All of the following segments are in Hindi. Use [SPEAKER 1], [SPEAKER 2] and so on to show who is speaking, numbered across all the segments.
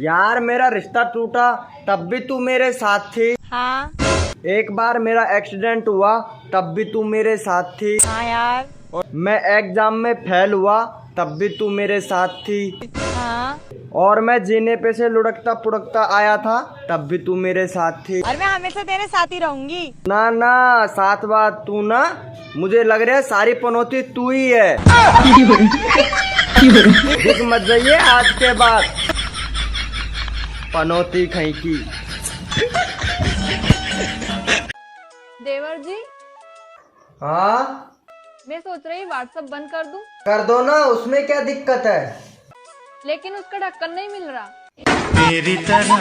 [SPEAKER 1] यार मेरा रिश्ता टूटा तब भी तू मेरे साथ थी।
[SPEAKER 2] हाँ।
[SPEAKER 1] एक बार मेरा एक्सीडेंट हुआ तब भी तू मेरे साथ थी।
[SPEAKER 2] हाँ यार।
[SPEAKER 1] और मैं एग्जाम में फेल हुआ तब भी तू मेरे साथ थी।
[SPEAKER 2] हाँ।
[SPEAKER 1] और मैं जीने पे से लुढ़कता पुढ़कता आया था तब भी तू मेरे साथ थी।
[SPEAKER 2] और मैं हमेशा तेरे साथ ही रहूंगी।
[SPEAKER 1] ना ना, साथ बात तू ना, मुझे लग रहा है सारी पनौती तू ही है। दिख मत जाइए आज के बाद, पनौती कहीं की।
[SPEAKER 3] देवर जी,
[SPEAKER 1] हाँ
[SPEAKER 3] मैं सोच रही व्हाट्सएप बंद कर दूं,
[SPEAKER 1] कर दो ना, उसमें क्या दिक्कत है।
[SPEAKER 3] लेकिन उसका ढक्कन नहीं मिल रहा।
[SPEAKER 4] मेरी तरह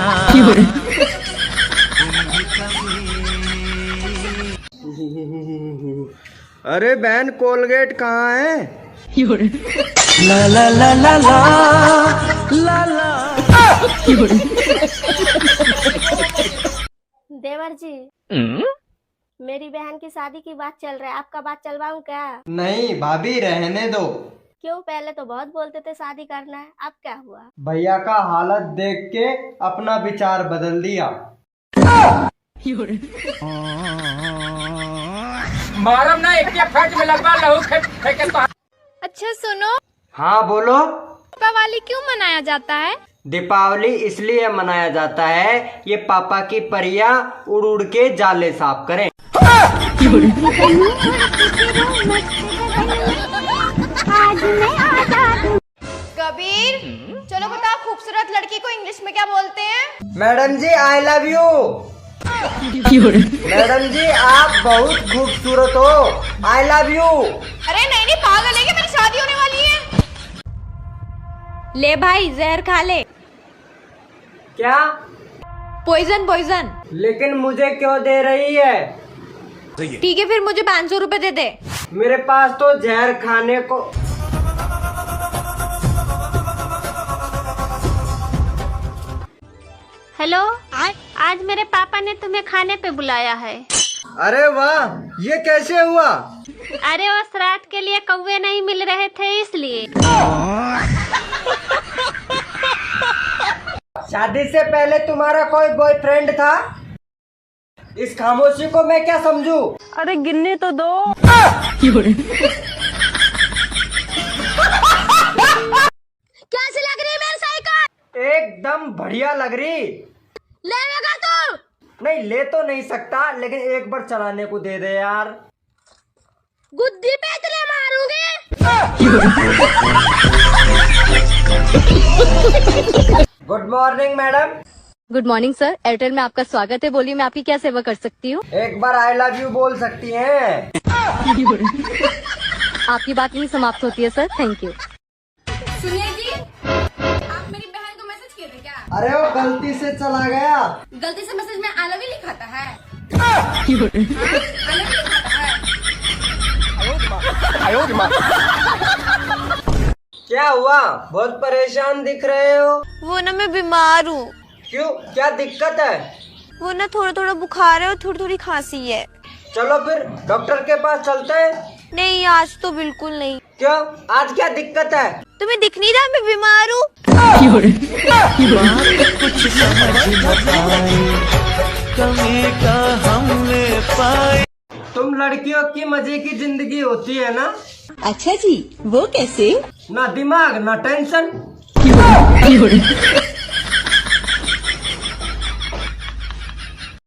[SPEAKER 1] अरे बहन कोलगेट कहाँ है?
[SPEAKER 4] ला ला ला ला ला ला ला।
[SPEAKER 5] देवर जी, मेरी बहन की शादी की बात चल रहा है, आपका बात चलवाऊं क्या?
[SPEAKER 1] नहीं भाभी, रहने दो।
[SPEAKER 5] क्यों, पहले तो बहुत बोलते थे शादी करना है, अब क्या हुआ?
[SPEAKER 1] भैया का हालत देख के अपना विचार बदल दिया।
[SPEAKER 6] मारम ना एक फट में लगवा लहू फेंके तो।
[SPEAKER 3] अच्छा सुनो,
[SPEAKER 1] हाँ बोलो।
[SPEAKER 3] दीपावली क्यों मनाया जाता है?
[SPEAKER 1] दीपावली इसलिए मनाया जाता है ये पापा की परियां उड़ उड़ के जाले साफ करें।
[SPEAKER 2] कबीर, चलो बताओ खूबसूरत लड़की को इंग्लिश में क्या बोलते हैं?
[SPEAKER 1] Madam ji I love you. Madam ji आप बहुत खूबसूरत हो, आई लव यू।
[SPEAKER 2] अरे नहीं नहीं, पागल है क्या? मेरी शादी होने वाली है। ले भाई, जहर खा ले।
[SPEAKER 1] क्या?
[SPEAKER 2] Poison poison.
[SPEAKER 1] लेकिन मुझे क्यों दे रही है?
[SPEAKER 2] ठीक है, फिर मुझे 500 रुपए दे दे।
[SPEAKER 1] मेरे पास तो जहर खाने को।
[SPEAKER 5] हेलो, आज मेरे पापा ने तुम्हें खाने पे बुलाया है।
[SPEAKER 1] अरे वाह, ये कैसे हुआ?
[SPEAKER 5] अरे वो श्राद्ध के लिए कौवे नहीं मिल रहे थे इसलिए।
[SPEAKER 1] शादी से पहले तुम्हारा कोई बॉयफ्रेंड था? इस खामोशी को मैं क्या समझूं?
[SPEAKER 3] अरे गिनने तो दो।
[SPEAKER 5] कैसी लग रही है मेरी साइकिल?
[SPEAKER 1] एकदम बढ़िया लग रही।
[SPEAKER 5] लेगा तू?
[SPEAKER 1] नहीं ले तो नहीं सकता, लेकिन एक बार चलाने को दे दे यार।
[SPEAKER 5] गुद्दी पे इतने मारूंगी।
[SPEAKER 1] Good morning madam.
[SPEAKER 7] Good morning sir, Airtel में आपका स्वागत है। बोलिए मैं आपकी क्या सेवा कर सकती हूँ?
[SPEAKER 1] एक बार आई लव यू बोल सकती हैं?
[SPEAKER 7] आपकी बात नहीं समाप्त होती है सर, थैंक यू।
[SPEAKER 3] सुनिए जी, आप मेरी बहन को मैसेज किए थे क्या?
[SPEAKER 1] अरे वो गलती से चला गया।
[SPEAKER 3] गलती से मैसेज में आई लव यू लिखा था है? I love you लिखा था है?
[SPEAKER 1] क्या हुआ, बहुत परेशान दिख रहे हो?
[SPEAKER 2] वो ना मैं बीमार हूँ।
[SPEAKER 1] क्यों, क्या दिक्कत है?
[SPEAKER 2] वो ना थोड़ा थोड़ा बुखार है और थोड़ी थोड़ी खांसी है।
[SPEAKER 1] चलो फिर डॉक्टर के पास चलते हैं।
[SPEAKER 2] नहीं, आज तो बिल्कुल नहीं।
[SPEAKER 1] क्यों, आज क्या दिक्कत है?
[SPEAKER 2] तुम्हें दिख नहीं रहा मैं बीमार हूँ?
[SPEAKER 4] कुछ समझ न पाए, कमी का हमने पाए।
[SPEAKER 1] तुम लड़कियों की मजे की जिंदगी होती है ना?
[SPEAKER 8] अच्छा जी, वो कैसे?
[SPEAKER 1] ना दिमाग ना टेंशन।